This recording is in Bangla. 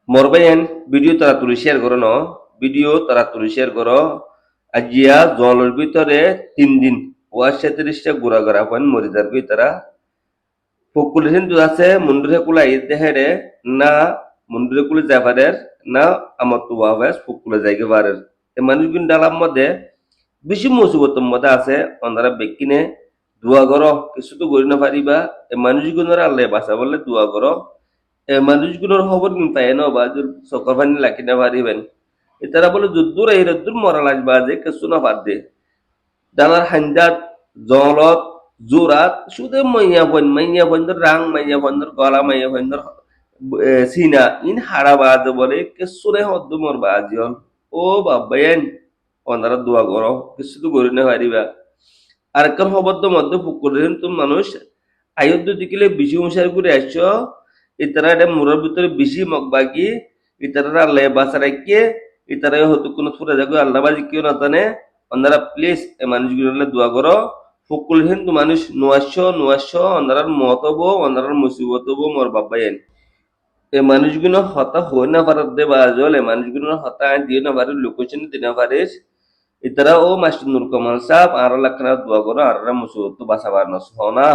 মরবাইন ভিডিও তারা তুলি শেয়ার করো ন ভিডিও তারা তুলি শেয়ার করো আজিয়া জলের ভিতরে 3 দিন ওয়াশে 30টা গুড়া করা হন মরিদার ভিতরা ফকুল হিন্দু আছে মুন্ডুরে কুলা দেহেরে না মুন্ডুরে কুলে যাবারের না আমার তো ওয়াবেস ফকুলে যাইগে বারের এ মানুষ গুন ডালার মধ্যে বেশি মুসিবতর মধ্যে আছে অন্ধারা বেকিনে দোয়া করো কিছু তো করি না পারিবা এ মানুষগুলোর আল্লাহ বাঁচা বলে দোয়া করো এ মানুষগুলোর খবর কিন্তু পাই না বা চকর পানি লাখি না পারিবেন এতারা বলে যদ্দুর এই রদ্দুর মরা লাগবা যে কিছু না পার দে ডালার হান্দাত জলত জোরাত শুধু মাইয়া বন্ধর রাং মাইয়া বন্ধর গলা মাইয়া বন্ধর সিনা ইন হারা বাজ বলে কিছু রে হদ্দু মর বাজ ও বাবাইন অন্ধারা দোয়া করো কিছু তো করি না পারিবা আর একটা খবর তো মধ্যে পুকুরের তো মানুষ আয়োধ্য দিকিলে বেশি মশারি করে আসছো ইতারা এটা মুরার ভিতরে বেশি মগবাগি ইতারা আল্লাহ বাসা রাখিয়ে ইতারা হয়তো কোনো ফুরা যাগো আল্লাহ বাজি কেউ না জানে অন্ধারা প্লিজ এই মানুষগুলো দোয়া করো ফকুল হিন্দু মানুষ নোয়াশো অন্ধারার মত হবো অন্ধারার মুসিবত হবো মোর বাবাইন এই মানুষগুলো হতা হই না পারার দে বাজল এই মানুষগুলো হতা দিয়ে না পারে লোকেশন দিতে না পারিস ইতারা ও মাস্টার নুর কমাল সাহেব আর লাখনা দোয়া করো আর মুসিবত বাঁচাবার না সোনা